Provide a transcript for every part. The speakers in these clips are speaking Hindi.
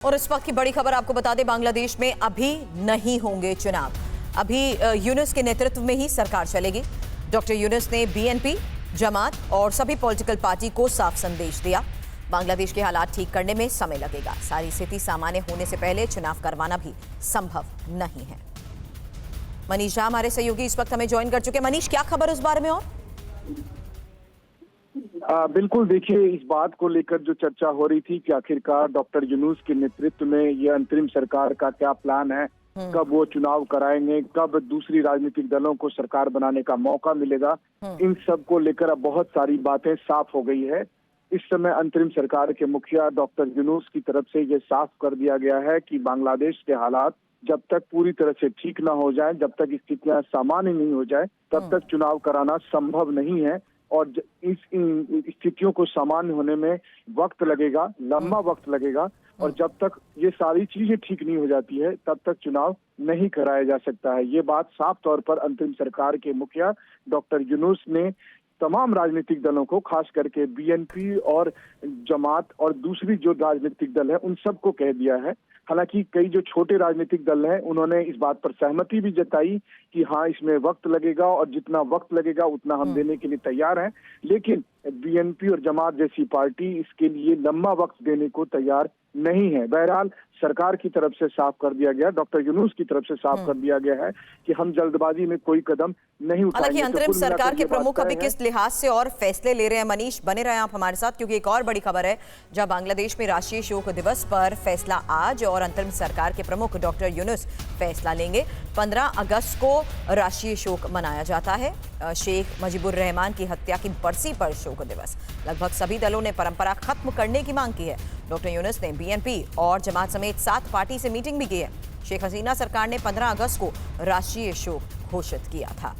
और इस वक्त की बड़ी खबर आपको बता दें, बांग्लादेश में अभी नहीं होंगे चुनाव। अभी यूनुस के नेतृत्व में ही सरकार चलेगी। डॉक्टर यूनुस ने बीएनपी, जमात और सभी पॉलिटिकल पार्टी को साफ संदेश दिया। बांग्लादेश के हालात ठीक करने में समय लगेगा। सारी स्थिति सामान्य होने से पहले चुनाव करवाना भी संभव नहीं है। मनीष झा हमारे सहयोगी इस वक्त हमें ज्वाइन कर चुके। मनीष, क्या खबर उस बारे में? और बिल्कुल, देखिए, इस बात को लेकर जो चर्चा हो रही थी कि आखिरकार डॉक्टर यूनुस के नेतृत्व में ये अंतरिम सरकार का क्या प्लान है, कब वो चुनाव कराएंगे, कब दूसरी राजनीतिक दलों को सरकार बनाने का मौका मिलेगा, इन सब को लेकर अब बहुत सारी बातें साफ हो गई है। इस समय अंतरिम सरकार के मुखिया डॉक्टर यूनुस की तरफ से ये साफ कर दिया गया है कि बांग्लादेश के हालात जब तक पूरी तरह से ठीक ना हो जाए, जब तक स्थितियां सामान्य नहीं हो जाए, तब तक चुनाव कराना संभव नहीं है। और इस स्थितियों को सामान्य होने में वक्त लगेगा, लंबा वक्त लगेगा, और जब तक ये सारी चीजें ठीक नहीं हो जाती है तब तक चुनाव नहीं कराया जा सकता है। ये बात साफ तौर पर अंतरिम सरकार के मुखिया डॉक्टर यूनुस ने तमाम राजनीतिक दलों को, खास करके बीएनपी और जमात और दूसरी जो राजनीतिक दल है, उन सबको कह दिया है। हालांकि कई जो छोटे राजनीतिक दल हैं उन्होंने इस बात पर सहमति भी जताई कि हाँ, इसमें वक्त लगेगा और जितना वक्त लगेगा उतना हम देने के लिए तैयार हैं। लेकिन बीएनपी और जमात जैसी पार्टी इसके लिए लंबा वक्त देने को तैयार नहीं है। बहरहाल सरकार की तरफ से साफ कर दिया गया, डॉक्टर यूनुस की तरफ से साफ कर दिया गया है कि हम जल्दबाजी में कोई कदम नहीं उठाएंगे। हालांकि अंतरिम सरकार के प्रमुख अभी किस लिहाज से और फैसले ले रहे हैं? मनीष, बने रहे आप हमारे साथ, क्योंकि एक और बड़ी खबर है जहां बांग्लादेश में राष्ट्रीय शोक दिवस पर फैसला आज, और अंतरिम सरकार के प्रमुख डॉक्टर यूनुस फैसला लेंगे। 15 अगस्त को राष्ट्रीय शोक मनाया जाता है। शेख मुजीबुर रहमान की हत्या की बरसी पर शोक दिवस। लगभग सभी दलों ने परंपरा खत्म करने की मांग की है। डॉक्टर यूनुस ने बीएनपी और जमात समेत 7 पार्टी से मीटिंग भी की है। शेख हसीना सरकार ने 15 अगस्त को राष्ट्रीय शोक घोषित किया था।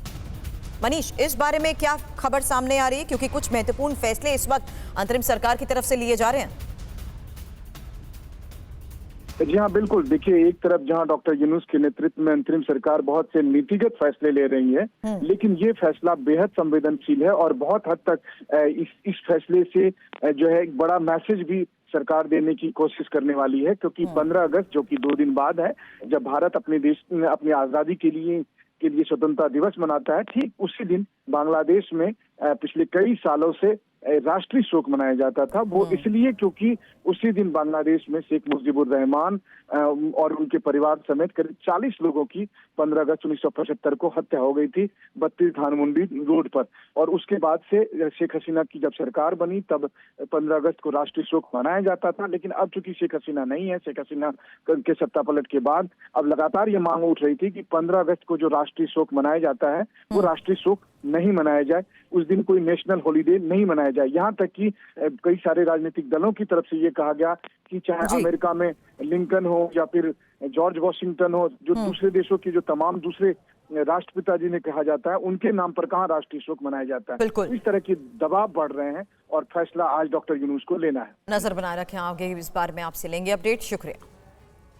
मनीष, इस बारे में क्या खबर सामने आ रही है, क्योंकि कुछ महत्वपूर्ण फैसले इस वक्त अंतरिम सरकार की तरफ से लिए जा रहे हैं? जी हाँ, बिल्कुल। देखिए, एक तरफ जहां डॉक्टर यूनुस के नेतृत्व में अंतरिम सरकार बहुत से नीतिगत फैसले ले रही है, लेकिन ये फैसला बेहद संवेदनशील है और बहुत हद तक इस फैसले से जो है एक बड़ा मैसेज भी सरकार देने की कोशिश करने वाली है। क्योंकि 15 अगस्त, जो कि 2 दिन बाद है, जब भारत अपने देश में अपनी आजादी के लिए स्वतंत्रता दिवस मनाता है, ठीक उसी दिन बांग्लादेश में पिछले कई सालों से राष्ट्रीय शोक मनाया जाता था। वो इसलिए क्योंकि उसी दिन बांग्लादेश में शेख मुजीबुर रहमान और उनके परिवार समेत करीब 40 लोगों की 15 अगस्त 1975 को हत्या हो गई थी 32 धानमंडी रोड पर। और उसके बाद से शेख हसीना की जब सरकार बनी तब 15 अगस्त को राष्ट्रीय शोक मनाया जाता था। लेकिन अब चूंकि शेख हसीना नहीं है, शेख हसीना के सत्ता पलट के बाद अब लगातार ये मांग उठ रही थी कि 15 अगस्त को जो राष्ट्रीय शोक मनाया जाता है वो राष्ट्रीय शोक नहीं मनाया जाए, उस दिन कोई नेशनल हॉलीडे नहीं मनाया जाए। यहाँ तक कि कई सारे राजनीतिक दलों की तरफ से ये कहा गया कि चाहे अमेरिका में लिंकन हो या फिर जॉर्ज वॉशिंगटन हो, जो दूसरे देशों के जो तमाम दूसरे राष्ट्रपिता जिन्हें कहा जाता है, उनके नाम पर कहाँ राष्ट्रीय शोक मनाया जाता है। इस तरह के दबाव बढ़ रहे हैं और फैसला आज डॉक्टर यूनुस को लेना है। नजर बनाए रखें, आगे इस बारे में आपसे लेंगे अपडेट। शुक्रिया।